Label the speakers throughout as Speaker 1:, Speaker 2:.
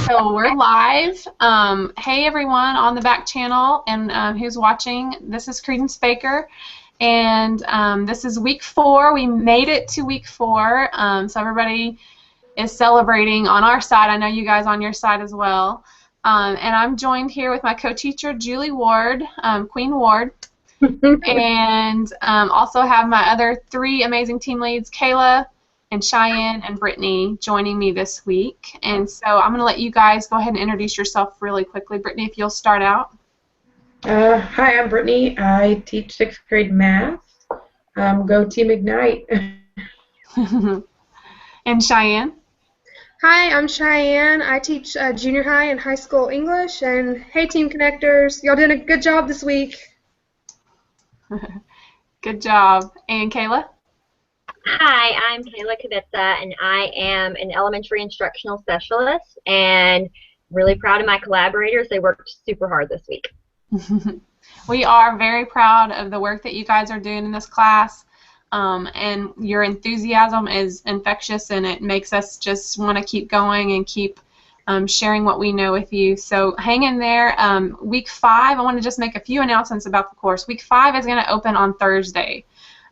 Speaker 1: So we're live. Hey everyone on the back channel and who's watching. This is Credence Baker, and this is week 4. We made it to week 4, so everybody is celebrating on our side. I know you guys on your side as well. And I'm joined here with my co-teacher Julie Ward, Queen Ward, and also have my other 3 amazing team leads, Kayla and Cheyenne and Brittany, joining me this week. And so I'm going to let you guys go ahead and introduce yourself really quickly. Brittany, if you'll start out.
Speaker 2: Hi, I'm Brittany. I teach 6th grade math. Go Team Ignite.
Speaker 1: And Cheyenne.
Speaker 3: Hi, I'm Cheyenne. I teach junior high and high school English. And hey, Team Connectors, y'all doing a good job this week.
Speaker 1: Good job. And Kayla?
Speaker 4: Hi, I'm Kayla Kavitsa, and I am an elementary instructional specialist, and really proud of my collaborators. They worked super hard this week.
Speaker 1: We are very proud of the work that you guys are doing in this class, and your enthusiasm is infectious, and it makes us just want to keep going and keep sharing what we know with you. So hang in there. Week 5, I want to just make a few announcements about the course. Week 5 is going to open on Thursday.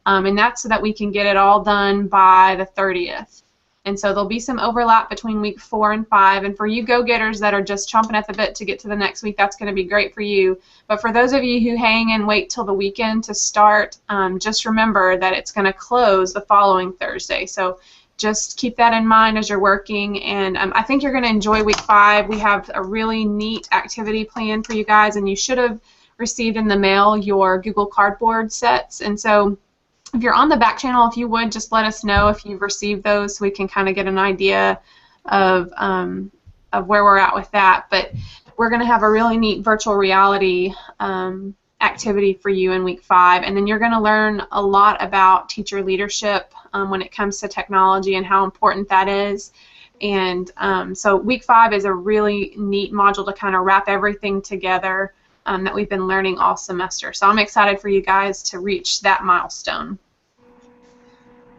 Speaker 1: And that's so that we can get it all done by the 30th. And so there'll be some overlap between week 4 and 5. And for you go-getters that are just chomping at the bit to get to the next week, that's going to be great for you. But for those of you who hang and wait till the weekend to start, just remember that it's going to close the following Thursday. So just keep that in mind as you're working. And I think you're going to enjoy week 5. We have a really neat activity planned for you guys, and you should have received in the mail your Google Cardboard sets. And so if you're on the back channel, if you would, just let us know if you've received those so we can kind of get an idea of where we're at with that. But we're going to have a really neat virtual reality activity for you in week 5. And then you're going to learn a lot about teacher leadership when it comes to technology and how important that is. And so week 5 is a really neat module to kind of wrap everything together that we've been learning all semester. So I'm excited for you guys to reach that milestone.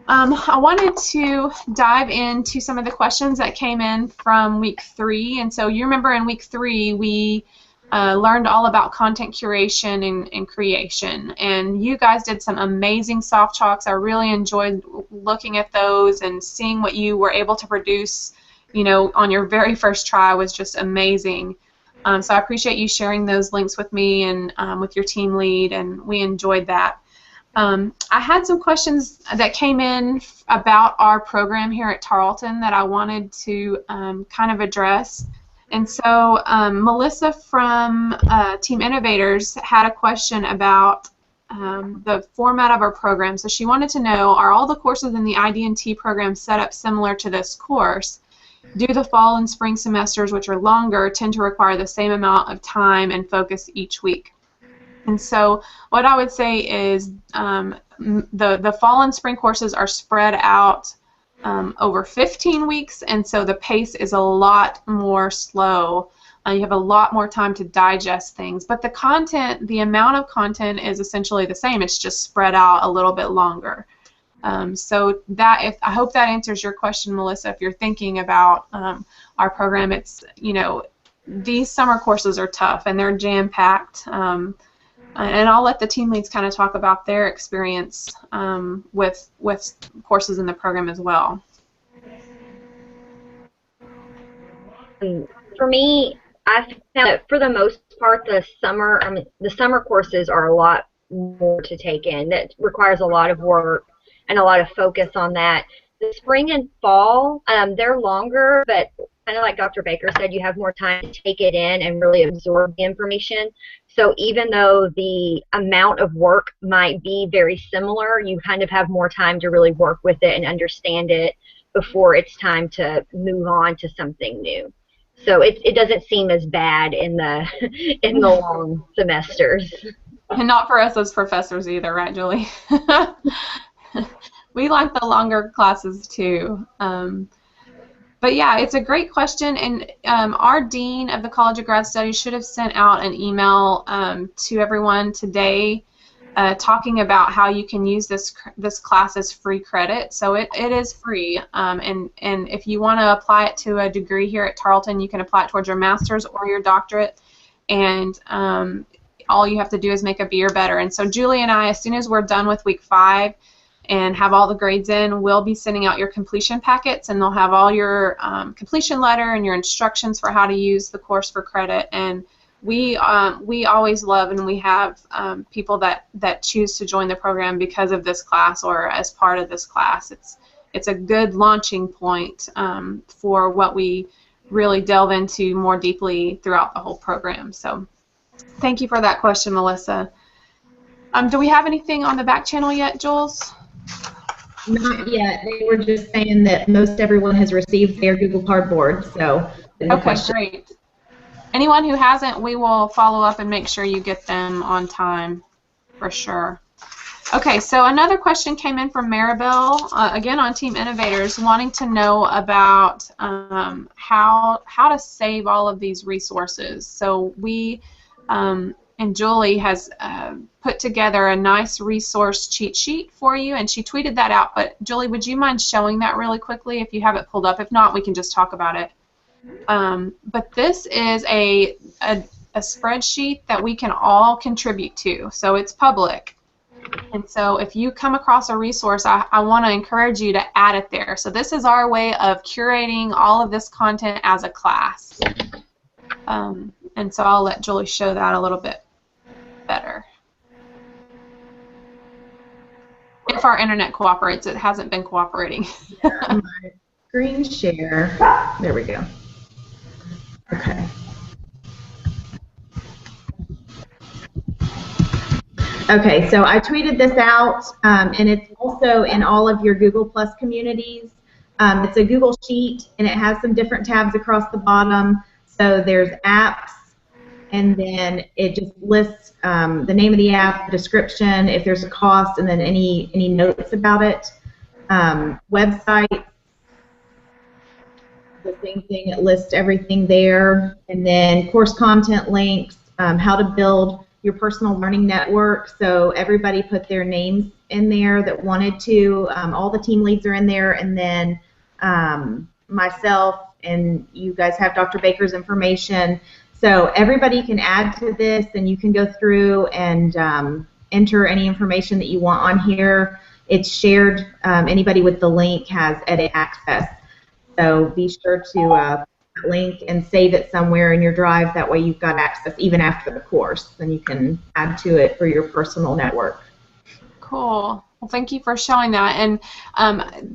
Speaker 1: I wanted to dive into some of the questions that came in from week 3. And so you remember in week 3 we learned all about content curation and creation. And you guys did some amazing soft chalks. I really enjoyed looking at those and seeing what you were able to produce, you know, on your very first try was just amazing. So I appreciate you sharing those links with me and with your team lead, and we enjoyed that. I had some questions that came in about our program here at Tarleton that I wanted to kind of address. And so Melissa from Team Innovators had a question about the format of our program. So she wanted to know, are all the courses in the ID&T program set up similar to this course? Do the fall and spring semesters, which are longer, tend to require the same amount of time and focus each week? And so what I would say is the fall and spring courses are spread out over 15 weeks, and so the pace is a lot more slow. You have a lot more time to digest things, but the content, the amount of content is essentially the same. It's just spread out a little bit longer. So that, I hope that answers your question, Melissa. If you're thinking about our program, it's, you know, these summer courses are tough and they're jam-packed. And I'll let the team leads kind of talk about their experience with courses in the program as well.
Speaker 4: For me, I found that for the most part, the summer courses are a lot more to take in. That requires a lot of work and a lot of focus on that. The spring and fall, they're longer, but kind of like Dr. Baker said, you have more time to take it in and really absorb the information. So even though the amount of work might be very similar, you kind of have more time to really work with it and understand it before it's time to move on to something new. So it doesn't seem as bad in the in the long semesters.
Speaker 1: And not for us as professors either, right, Julie? We like the longer classes too. But yeah, it's a great question, and our Dean of the College of Grad Studies should have sent out an email to everyone today talking about how you can use this class as free credit. So it is free, and if you want to apply it to a degree here at Tarleton, you can apply it towards your master's or your doctorate, and all you have to do is make a B or better. And so Julie and I, as soon as we're done with week 5 and have all the grades in, we'll be sending out your completion packets, and they'll have all your completion letter and your instructions for how to use the course for credit. And we always love, and we have people that choose to join the program because of this class or as part of this class. It's a good launching point for what we really delve into more deeply throughout the whole program. So thank you for that question, Melissa. Do we have anything on the back channel yet, Jules?
Speaker 5: Not yet. They were just saying that most everyone has received their Google Cardboard. So
Speaker 1: okay, great. Anyone who hasn't, we will follow up and make sure you get them on time, for sure. Okay, so another question came in from Maribel, again on Team Innovators, wanting to know about how to save all of these resources. So we, and Julie has put together a nice resource cheat sheet for you, and she tweeted that out. But Julie, would you mind showing that really quickly if you have it pulled up? If not, we can just talk about it. But this is a spreadsheet that we can all contribute to, so it's public. And so if you come across a resource, I want to encourage you to add it there. So this is our way of curating all of this content as a class. And so I'll let Julie show that a little bit better. If our internet cooperates, it hasn't been cooperating.
Speaker 5: Yeah, my screen share. There we go. Okay. Okay, so I tweeted this out, and it's also in all of your Google Plus communities. It's a Google Sheet, and it has some different tabs across the bottom. So there's apps, and then it just lists the name of the app, the description, if there's a cost, and then any notes about it. Websites. The same thing, it lists everything there, and then course content links, how to build your personal learning network. So everybody put their names in there that wanted to. All the team leads are in there, and then myself, and you guys have Dr. Baker's information. So everybody can add to this, and you can go through and enter any information that you want on here. It's shared. Anybody with the link has edit access. So be sure to link and save it somewhere in your drive. That way you've got access even after the course. Then you can add to it for your personal network.
Speaker 1: Cool. Well, thank you for showing that. And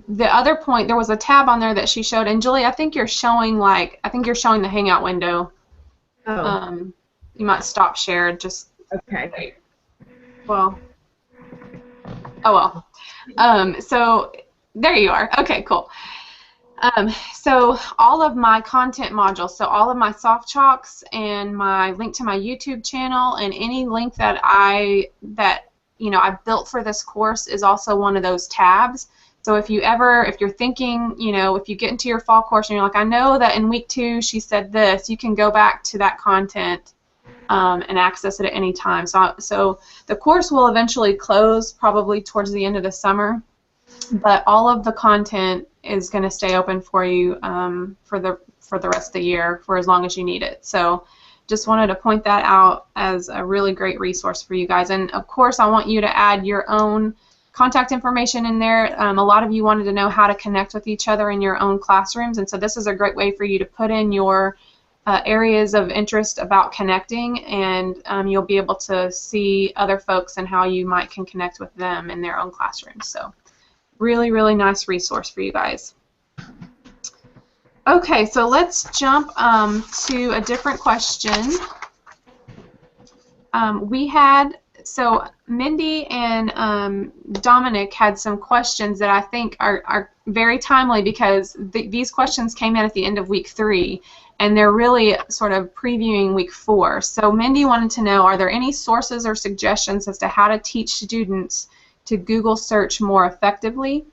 Speaker 1: the other point, there was a tab on there that she showed. And Julie, I think you're showing the Hangout window.
Speaker 5: Oh.
Speaker 1: You might stop share. Just
Speaker 5: okay.
Speaker 1: Well. Oh well. So there you are. Okay. Cool. So all of my content modules, so all of my soft chalks and my link to my YouTube channel and any link that I built for this course is also one of those tabs. So if you're thinking, if you get into your fall course and you're like, I know that in week 2 she said this, you can go back to that content and access it at any time. So the course will eventually close probably towards the end of the summer, but all of the content is going to stay open for you for the rest of the year, for as long as you need it. So just wanted to point that out as a really great resource for you guys. And of course, I want you to add your own contact information in there. A lot of you wanted to know how to connect with each other in your own classrooms, and so this is a great way for you to put in your areas of interest about connecting, and you'll be able to see other folks and how you can connect with them in their own classrooms. So really, really nice resource for you guys. Okay, so let's jump to a different question. So Mindy and Dominic had some questions that I think are very timely, because these questions came in at the end of week 3, and they're really sort of previewing week 4. So Mindy wanted to know, are there any sources or suggestions as to how to teach students to Google search more effectively?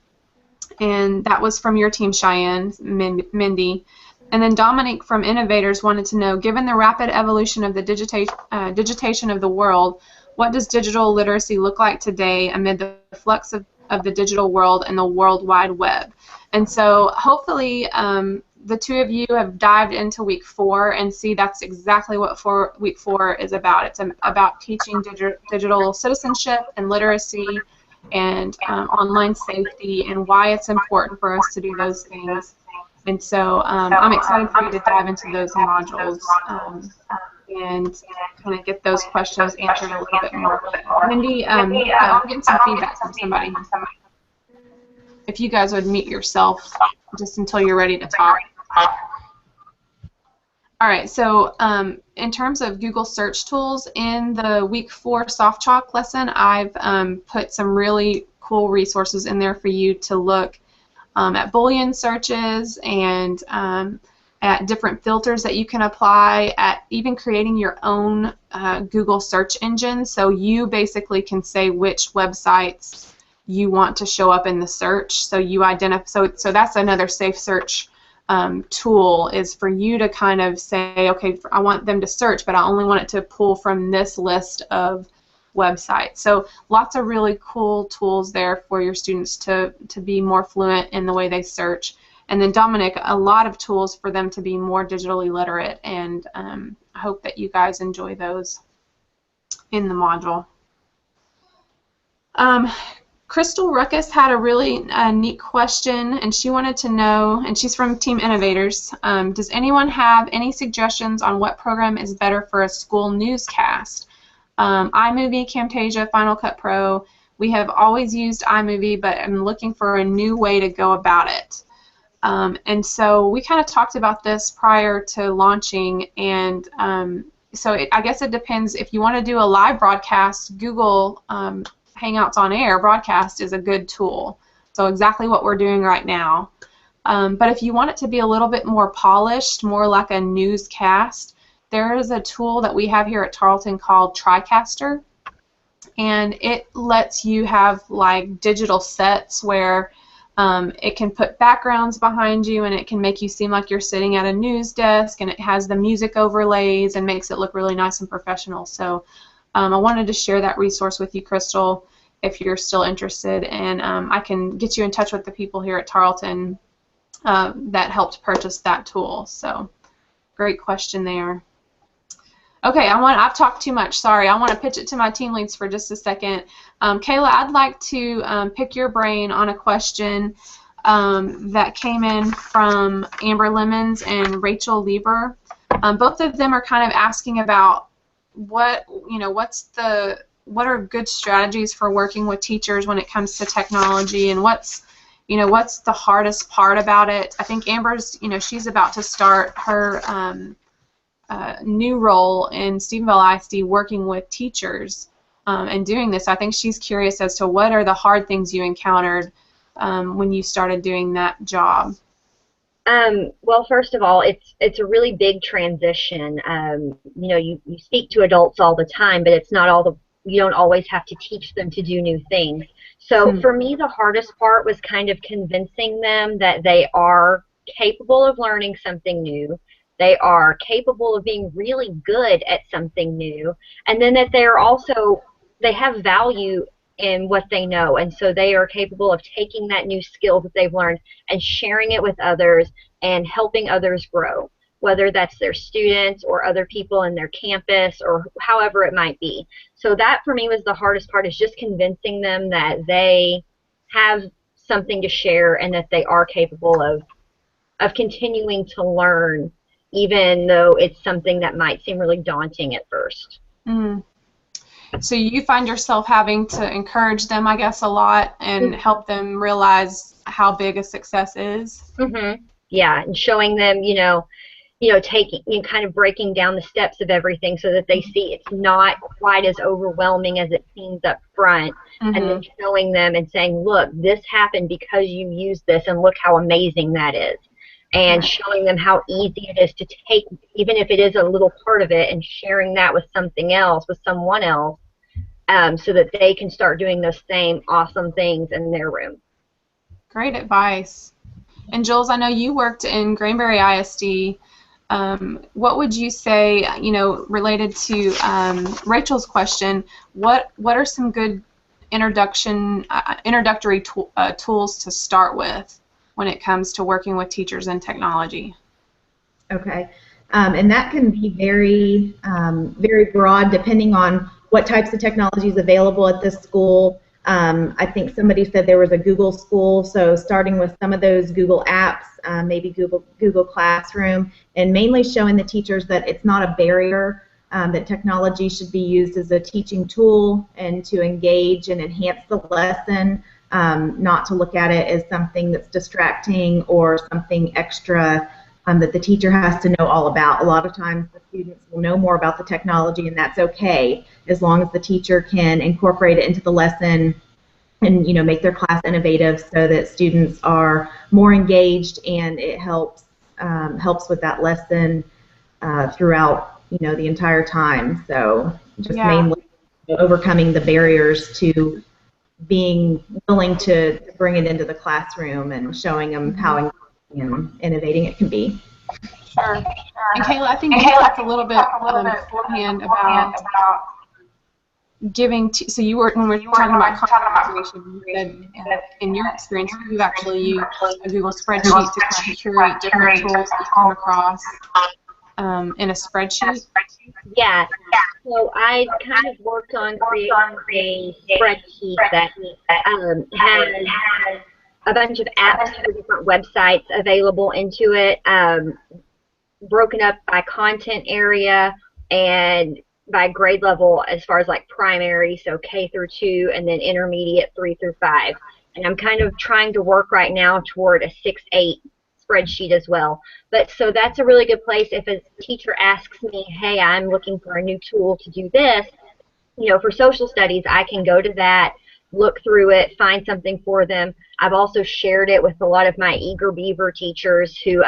Speaker 1: And that was from your team, Cheyenne, Mindy. And then Dominic from Innovators wanted to know, given the rapid evolution of the digitation of the world, What does digital literacy look like today amid the flux of the digital world and the World Wide Web? And so hopefully the two of you have dived into week 4 and see that's exactly what week 4 is about. It's about teaching digital citizenship and literacy and online safety and why it's important for us to do those things. And so I'm excited for you to dive into those modules and kind of get those questions answered a little bit more. Wendy, I'm getting some feedback from somebody. If you guys would mute yourself just until you're ready to talk. All right, so in terms of Google search tools, in the week 4 soft chalk lesson, I've put some really cool resources in there for you to look at Boolean searches and at different filters that you can apply, at even creating your own Google search engine. So you basically can say which websites you want to show up in the search. So you identify. So that's another safe search tool, is for you to kind of say, okay, I want them to search, but I only want it to pull from this list of websites. So lots of really cool tools there for your students to be more fluent in the way they search. And then Dominic, a lot of tools for them to be more digitally literate, and I hope that you guys enjoy those in the module. Crystal Ruckus had a really neat question, and she wanted to know, and she's from Team Innovators, does anyone have any suggestions on what program is better for a school newscast? iMovie, Camtasia, Final Cut Pro. We have always used iMovie, but I'm looking for a new way to go about it. And so we kind of talked about this prior to launching, and I guess it depends. If you want to do a live broadcast, Google Hangouts on Air broadcast is a good tool. So exactly what we're doing right now. But if you want it to be a little bit more polished, more like a newscast, there is a tool that we have here at Tarleton called TriCaster, and it lets you have like digital sets where it can put backgrounds behind you, and it can make you seem like you're sitting at a news desk, and it has the music overlays and makes it look really nice and professional. So I wanted to share that resource with you, Crystal, if you're still interested, and I can get you in touch with the people here at Tarleton that helped purchase that tool. So great question there. Okay, I've talked too much, sorry. I want to pitch it to my team leads for just a second. Kayla, I'd like to pick your brain on a question that came in from Amber Lemons and Rachel Lieber. Both of them are kind of asking about what are good strategies for working with teachers when it comes to technology, and what's the hardest part about it. I think Amber's, she's about to start her new role in Stephenville ISD working with teachers and doing this. I think she's curious as to what are the hard things you encountered when you started doing that job.
Speaker 4: Well, first of all, it's a really big transition. You speak to adults all the time, but it's not you don't always have to teach them to do new things. So for me, the hardest part was kind of convincing them that they are capable of learning something new. They are capable of being really good at something new, and then that they have value in what they know, and so they are capable of taking that new skill that they've learned and sharing it with others and helping others grow, whether that's their students or other people in their campus or however it might be. So that for me was the hardest part, is just convincing them that they have something to share and that they are capable of continuing to learn, even though it's something that might seem really daunting at first.
Speaker 1: So you find yourself having to encourage them, I guess, a lot and help them realize how big a success is?
Speaker 4: Yeah, and showing them, kind of breaking down the steps of everything so that they see it's not quite as overwhelming as it seems up front, and then showing them and saying, look, this happened because you used this, and look how amazing that is. And showing them how easy it is to take, even if it is a little part of it, and sharing that with someone else, so that they can start doing those same awesome things in their room. Great
Speaker 1: advice. And Jules, I know you worked in Granbury ISD what would you say, related to Rachel's question, what are some good introductory tools to start with when it comes to working with teachers and technology?
Speaker 5: Okay. And that can be very, very broad depending on what types of technology is available at this school. I think somebody said there was a Google school, so starting with some of those Google apps, maybe Google Classroom, and mainly showing the teachers that it's not a barrier, that technology should be used as a teaching tool and to engage and enhance the lesson, not to look at it as something that's distracting or something extra that the teacher has to know all about. A lot of times the students will know more about the technology, and that's okay as long as the teacher can incorporate it into the lesson and make their class innovative so that students are more engaged, and it helps with that lesson throughout the entire time. So just mainly overcoming the barriers to being willing to bring it into the classroom and showing them how innovating it can be.
Speaker 1: Sure. And Kayla, I think you talked a little bit beforehand about giving. So you were, when we were talking about content creation, you said in your experience you've actually used a Google spreadsheet to kind of curate different tools that you come across in a spreadsheet.
Speaker 4: Yeah. So I kind of worked on creating a spreadsheet that has a bunch of apps for different websites available into it, broken up by content area and by grade level as far as like primary, so K through 2, and then intermediate 3 through 5. And I'm kind of trying to work right now toward a 6-8 spreadsheet as well. But so that's a really good place if a teacher asks me, hey, I'm looking for a new tool to do this, for social studies, I can go to that, look through it, find something for them. I've also shared it with a lot of my Eager Beaver teachers who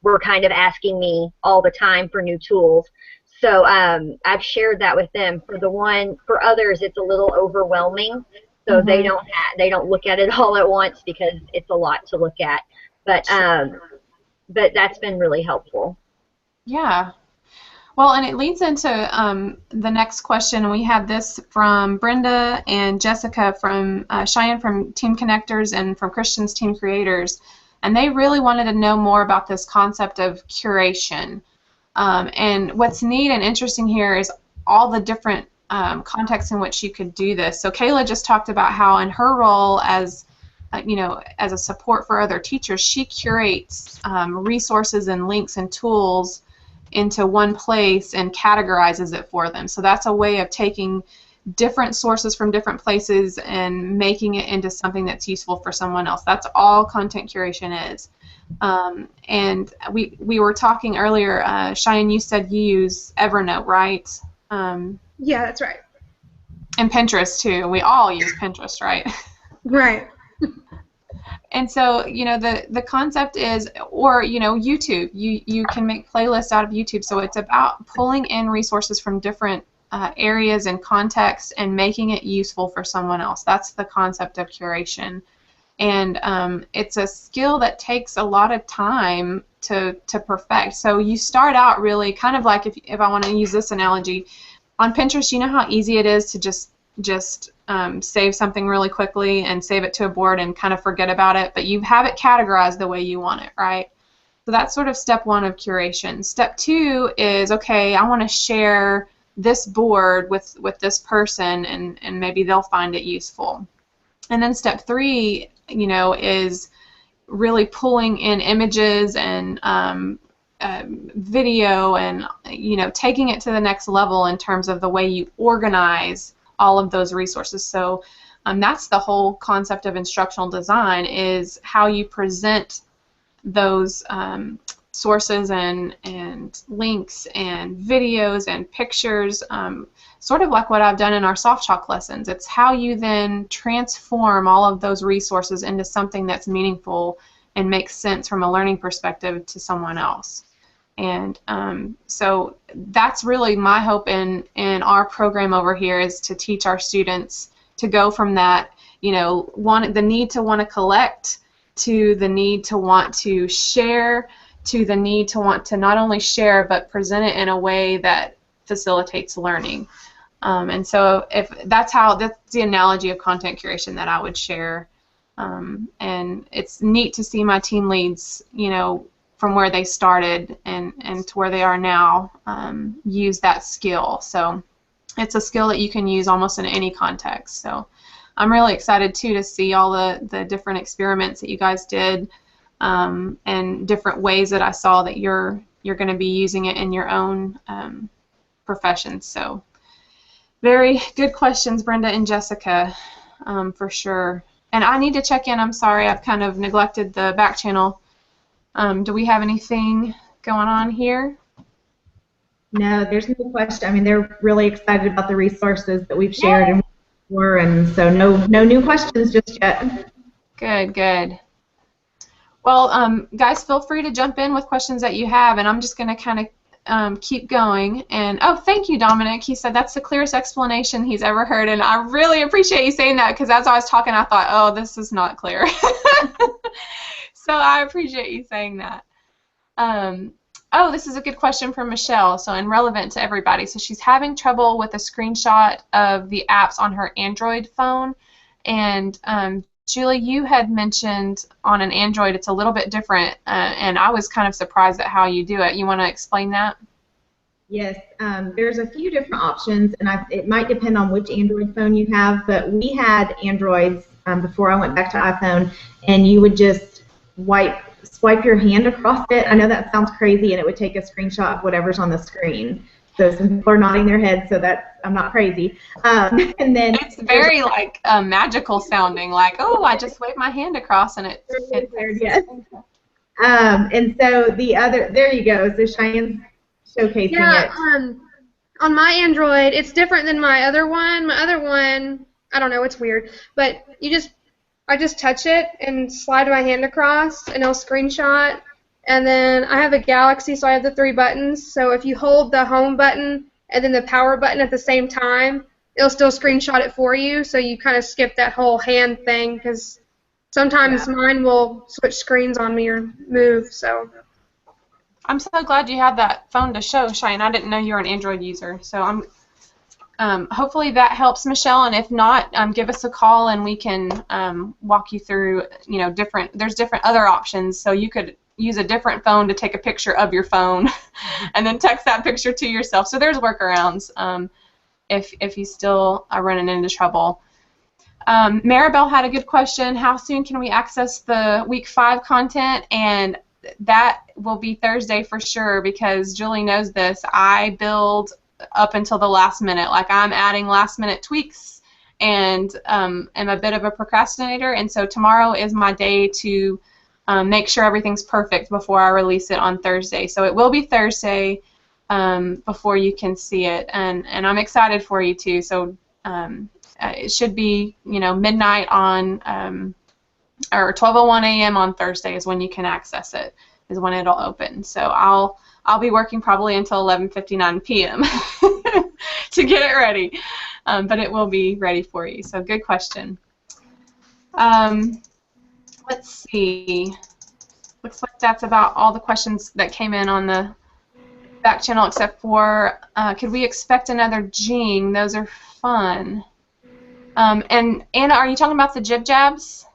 Speaker 4: were kind of asking me all the time for new tools. So I've shared that with them. For others, it's a little overwhelming, so they don't look at it all at once because it's a lot to look at. But that's been really helpful.
Speaker 1: Yeah. Well, and it leads into the next question. We had this from Brenda and Jessica from Cheyenne from Team Connectors and from Christian's Team Creators, and they really wanted to know more about this concept of curation. And what's neat and interesting here is all the different contexts in which you could do this. So Kayla just talked about how in her role as as a support for other teachers, she curates resources and links and tools into one place and categorizes it for them. So that's a way of taking different sources from different places and making it into something that's useful for someone else. That's all content curation is. And we were talking earlier, Cheyenne, you said you use Evernote, right?
Speaker 3: Yeah, that's right.
Speaker 1: And Pinterest too. We all use Pinterest, right?
Speaker 3: Right.
Speaker 1: And so, the concept is, or, YouTube. You can make playlists out of YouTube. So it's about pulling in resources from different areas and contexts and making it useful for someone else. That's the concept of curation. And it's a skill that takes a lot of time to perfect. So you start out really kind of like, if I want to use this analogy, on Pinterest, you know how easy it is to just save something really quickly and save it to a board and kind of forget about it, but you have it categorized the way you want it, right? So that's sort of step one of curation. Step two is, okay, I want to share this board with this person, and maybe they'll find it useful. And then step three, is really pulling in images and video and, taking it to the next level in terms of the way you organize all of those resources. So that's the whole concept of instructional design, is how you present those sources and links and videos and pictures, sort of like what I've done in our soft chalk lessons. It's how you then transform all of those resources into something that's meaningful and makes sense from a learning perspective to someone else. And so that's really my hope in our program over here, is to teach our students to go from that, the need to want to collect, to the need to want to share, to the need to want to not only share but present it in a way that facilitates learning. And so if that's the analogy of content curation that I would share. And it's neat to see my team leads, you know, from where they started and to where they are now, use that skill. So it's a skill that you can use almost in any context. So I'm really excited too to see all the different experiments that you guys did, and different ways that I saw that you're going to be using it in your own professions. So very good questions, Brenda and Jessica, for sure. And I need to check in. I'm sorry, I've kind of neglected the back channel. Do we have anything going on here?
Speaker 5: No, there's no question. I mean, they're really excited about the resources that we've shared, and so no new questions just yet.
Speaker 1: Good, good. Well, guys, feel free to jump in with questions that you have, and I'm just going to kind of keep going. And oh, thank you, Dominic. He said that's the clearest explanation he's ever heard, and I really appreciate you saying that, because as I was talking, I thought, oh, this is not clear. So I appreciate you saying that. Oh, this is a good question from Michelle, so and relevant to everybody. So she's having trouble with a screenshot of the apps on her Android phone, and Julie, you had mentioned on an Android it's a little bit different, and I was kind of surprised at how you do it. You want to explain that?
Speaker 5: Yes, there's a few different options, and it might depend on which Android phone you have, but we had Androids before I went back to iPhone, and you would just swipe your hand across it. I know that sounds crazy, and it would take a screenshot of whatever's on the screen. So some people are nodding their heads, so that I'm not crazy. And then
Speaker 1: it's very like magical sounding, like, oh, I just waved my hand across and it
Speaker 5: yes. And so the other, there you go. So Cheyenne's showcasing it.
Speaker 3: On my Android, it's different than my other one. My other one, I don't know, it's weird, but I just touch it and slide my hand across, and it'll screenshot. And then I have a Galaxy, so I have the 3 buttons. So if you hold the home button and then the power button at the same time, it'll still screenshot it for you. So you kind of skip that whole hand thing, because sometimes mine will switch screens on me or move. So
Speaker 1: I'm so glad you had that phone to show, Cheyenne. I didn't know you were an Android user. So hopefully that helps, Michelle, and if not, give us a call and we can walk you through, you know, there's different other options. So you could use a different phone to take a picture of your phone and then text that picture to yourself. So there's workarounds if you still are running into trouble. Maribel had a good question. How soon can we access the week 5 content? And that will be Thursday for sure, because Julie knows this. I build up until the last minute. Like, I'm adding last minute tweaks and am a bit of a procrastinator, and so tomorrow is my day to make sure everything's perfect before I release it on Thursday. So it will be Thursday before you can see it, and I'm excited for you too. So it should be, you know, midnight on or 12:01 a.m. on Thursday is when you can access it, is when it'll open. So I'll be working probably until 11:59 p.m. to get it ready, but it will be ready for you. So good question. Let's see. Looks like that's about all the questions that came in on the back channel, except for could we expect another Jing? Those are fun. And Anna, are you talking about the jib jabs?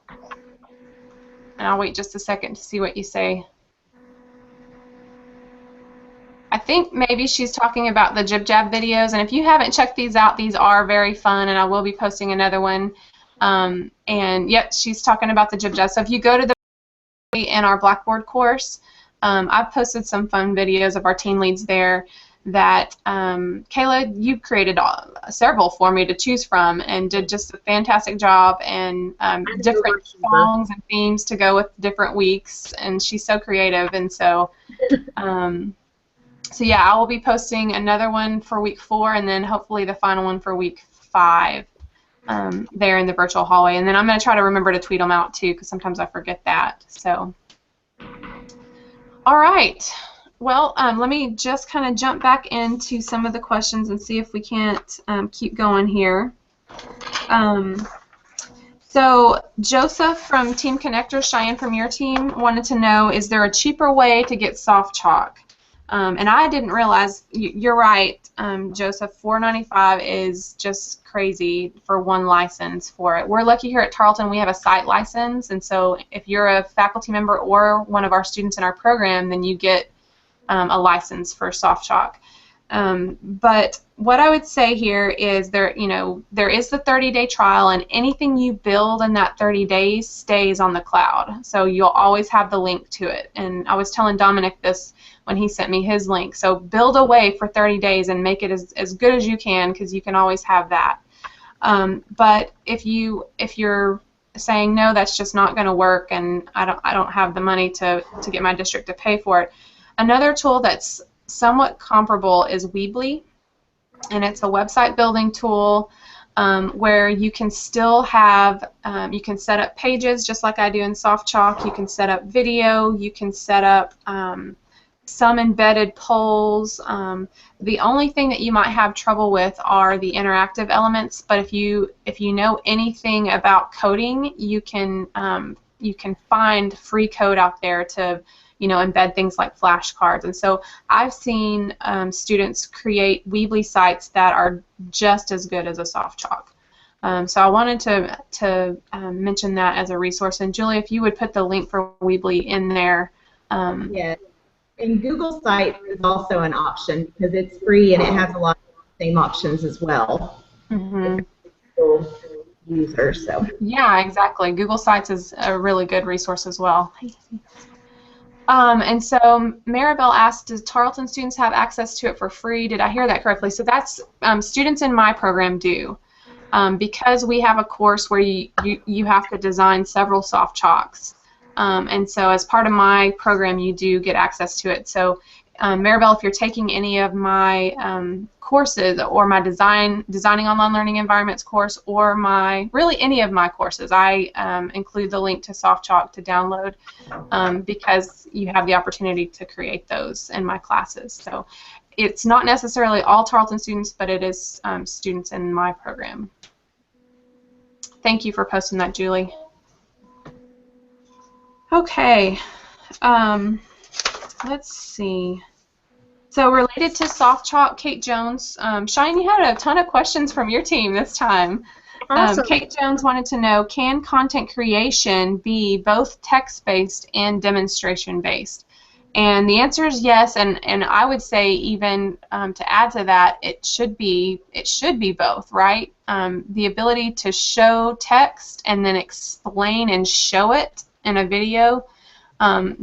Speaker 1: And I'll wait just a second to see what you say. I think maybe she's talking about the jib jab videos, and if you haven't checked these out, these are very fun, and I will be posting another one. And yep, she's talking about the jib jab. So if you go to the in our Blackboard course, I've posted some fun videos of our team leads there that Kayla, you created several for me to choose from and did just a fantastic job, and different songs and themes to go with different weeks, and she's so creative. And so so yeah, I will be posting another one for week 4, and then hopefully the final one for week 5 there in the virtual hallway. And then I'm going to try to remember to tweet them out too, because sometimes I forget that. So, all right. Well, let me just kind of jump back into some of the questions and see if we can't keep going here. So Joseph from Team Connectors, Cheyenne from your team, wanted to know, is there a cheaper way to get soft chalk? And I didn't realize, you're right, Joseph, $4.95 is just crazy for one license for it. We're lucky here at Tarleton we have a site license, and so if you're a faculty member or one of our students in our program, then you get a license for soft chalk. But what I would say here is there is the 30-day trial, and anything you build in that 30 days stays on the cloud. So you'll always have the link to it. And I was telling Dominic this when he sent me his link. So build away for 30 days and make it as good as you can, because you can always have that. But if you're saying no, that's just not going to work, and I don't have the money to get my district to pay for it, another tool that's somewhat comparable is Weebly, and it's a website building tool where you can still have, you can set up pages just like I do in SoftChalk. You can set up video. You can set up some embedded polls. The only thing that you might have trouble with are the interactive elements, but if you know anything about coding, you can find free code out there to embed things like flashcards. And so I've seen students create Weebly sites that are just as good as a SoftChalk. So I wanted to mention that as a resource. And Julie, if you would put the link for Weebly in there.
Speaker 5: Yes. And Google Sites is also an option because it's free and it has a lot of the same options as well.
Speaker 1: Mm-hmm.
Speaker 5: Users, so.
Speaker 1: Yeah, exactly. Google Sites is a really good resource as well. And so Maribel asked, do Tarleton students have access to it for free? Did I hear that correctly? So that's students in my program do. Because we have a course where you have to design several soft chalks. And so as part of my program, you do get access to it. So Maribel, if you're taking any of my courses or my Designing Online Learning Environments course or really any of my courses, I include the link to SoftChalk to download because you have the opportunity to create those in my classes. So it's not necessarily all Tarleton students, but it is students in my program. Thank you for posting that, Julie. Okay. Let's see. So related to SoftChalk, Kate Jones, Cheyenne, you had a ton of questions from your team this time.
Speaker 3: Awesome.
Speaker 1: Kate Jones wanted to know, can content creation be both text-based and demonstration-based? And the answer is yes, and I would say even to add to that, it should be both, right? The ability to show text and then explain and show it in a video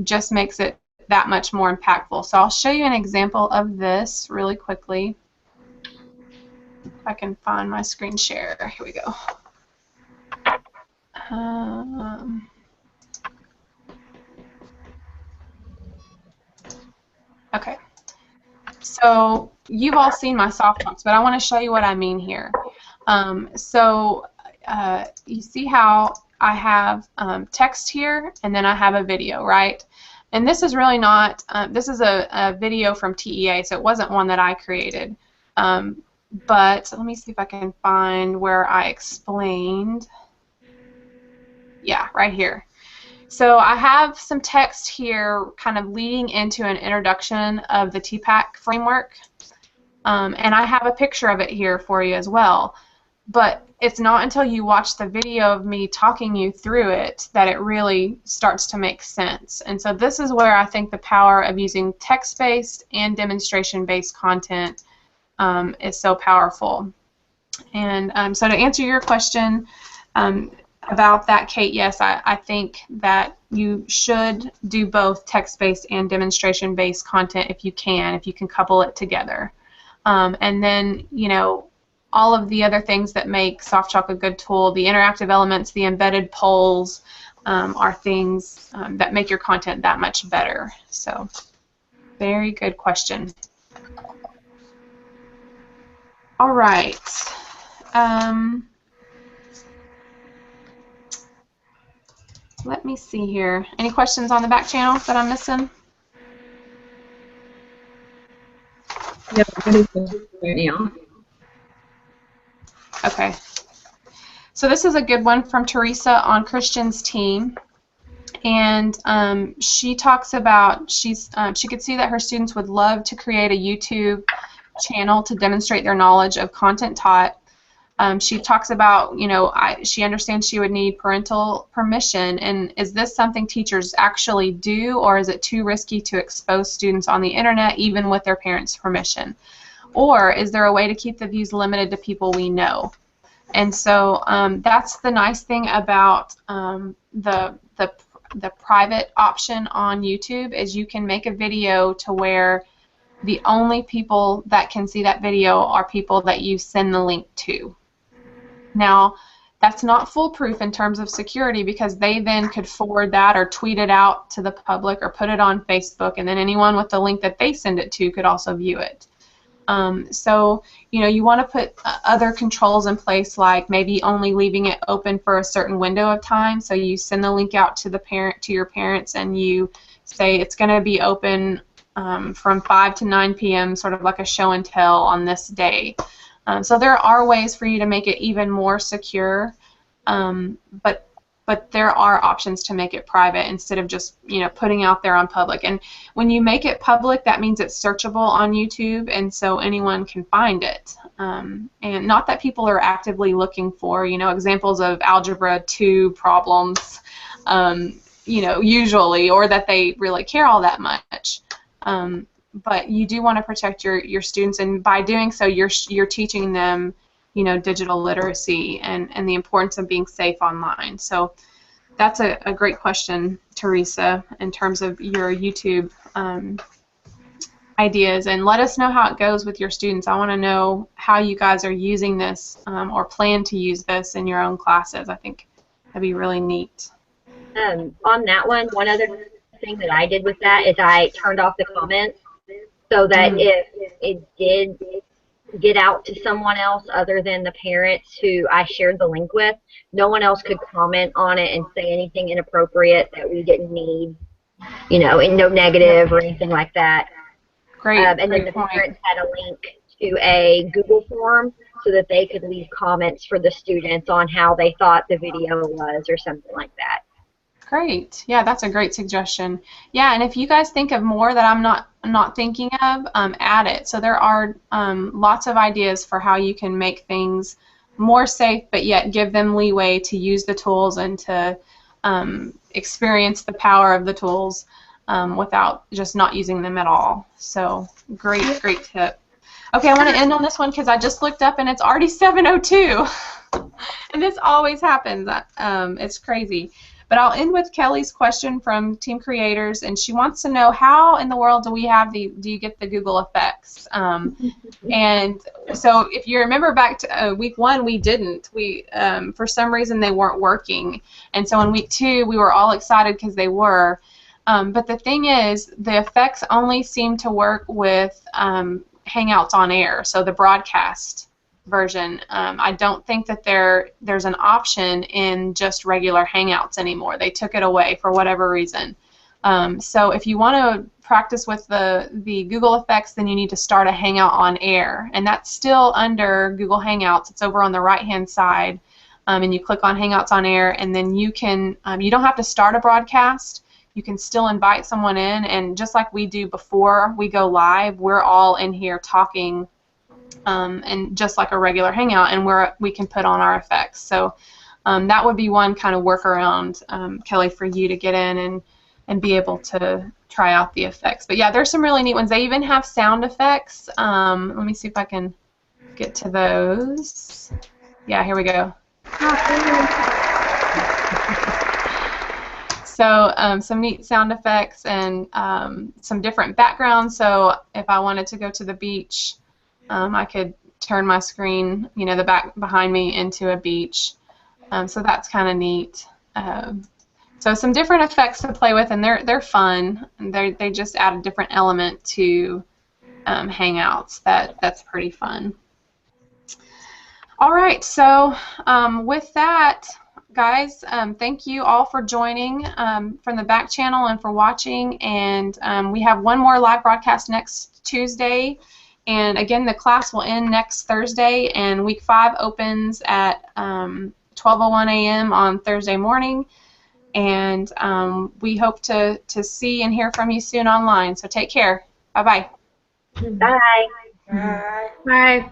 Speaker 1: just makes it that much more impactful. So I'll show you an example of this really quickly. If I can find my screen share. Here we go. Okay. So you've all seen my SoftChalks, but I want to show you what I mean here. You see how I have text here, and then I have a video, right? And this is really not, this is a video from TEA, so it wasn't one that I created. But let me see if I can find where I explained. Yeah, right here. So I have some text here kind of leading into an introduction of the TPACK framework. And I have a picture of it here for you as well. But it's not until you watch the video of me talking you through it that it really starts to make sense. And so this is where I think the power of using text-based and demonstration-based content is so powerful. And so to answer your question about that, Kate, yes, I think that you should do both text-based and demonstration-based content if you can couple it together. And then, all of the other things that make SoftChalk a good tool, the interactive elements, the embedded polls, are things that make your content that much better. So, very good question. All right. Let me see here. Any questions on the back channel that I'm missing?
Speaker 5: Yep, right now.
Speaker 1: Okay. So this is a good one from Teresa on Christian's team. And she talks about she could see that her students would love to create a YouTube channel to demonstrate their knowledge of content taught. She talks about, she understands she would need parental permission, and is this something teachers actually do, or is it too risky to expose students on the internet even with their parents' permission? Or is there a way to keep the views limited to people we know? And so that's the nice thing about the private option on YouTube, is you can make a video to where the only people that can see that video are people that you send the link to. Now, that's not foolproof in terms of security, because they then could forward that or tweet it out to the public or put it on Facebook, and then anyone with the link that they send it to could also view it. So, you want to put other controls in place, like maybe only leaving it open for a certain window of time. So you send the link out to your parents, and you say it's going to be open from 5 to 9 p.m., sort of like a show and tell on this day. So there are ways for you to make it even more secure, but there are options to make it private instead of just putting out there on public. And when you make it public, that means it's searchable on YouTube, and so anyone can find it. And not that people are actively looking for examples of Algebra 2 problems, usually, or that they really care all that much. But you do want to protect your students, and by doing so, you're teaching them digital literacy and the importance of being safe online. So that's a great question, Teresa, in terms of your YouTube ideas. And let us know how it goes with your students. I want to know how you guys are using this or plan to use this in your own classes. I think that'd be really neat.
Speaker 4: On that one other thing that I did with that is I turned off the comments so that if it did get out to someone else other than the parents who I shared the link with, no one else could comment on it and say anything inappropriate that we didn't need, and no negative or anything like that.
Speaker 1: Great.
Speaker 4: And then the parents had a link to a Google form so that they could leave comments for the students on how they thought the video was or something like that.
Speaker 1: Great. Yeah, that's a great suggestion. Yeah, and if you guys think of more that I'm not thinking of, add it. So there are lots of ideas for how you can make things more safe, but yet give them leeway to use the tools and to experience the power of the tools without just not using them at all. So great tip. Okay, I want to end on this one because I just looked up and it's already 7:02, and this always happens. It's crazy. But I'll end with Kelly's question from Team Creators, and she wants to know, how in the world do you get the Google effects? And so if you remember back to week 1, we didn't. For some reason they weren't working, and so in week 2 we were all excited because they were. But the thing is, the effects only seem to work with Hangouts on Air, so the broadcast version. I don't think that there's an option in just regular Hangouts anymore. They took it away for whatever reason. So if you want to practice with the Google effects, then you need to start a Hangout on Air, and that's still under Google Hangouts. It's over on the right-hand side, and you click on Hangouts on Air, and then you can you don't have to start a broadcast. You can still invite someone in, and just like we do before we go live, we're all in here talking. And just like a regular Hangout, and we can put on our effects. So that would be one kind of workaround, Kelly, for you to get in and be able to try out the effects. But yeah, there's some really neat ones. They even have sound effects. Let me see if I can get to those. Yeah, here we go. So some neat sound effects and some different backgrounds. So if I wanted to go to the beach, I could turn my screen, the back behind me, into a beach. So that's kind of neat. So some different effects to play with, and they're fun. And they just add a different element to Hangouts. That's pretty fun. All right. So with that, guys, thank you all for joining from the back channel and for watching. And we have one more live broadcast next Tuesday. And again, the class will end next Thursday, and week 5 opens at 12 12:01 a.m. on Thursday morning. And we hope to see and hear from you soon online. So take care. Bye-bye.
Speaker 4: Bye.
Speaker 2: Bye.
Speaker 3: Bye.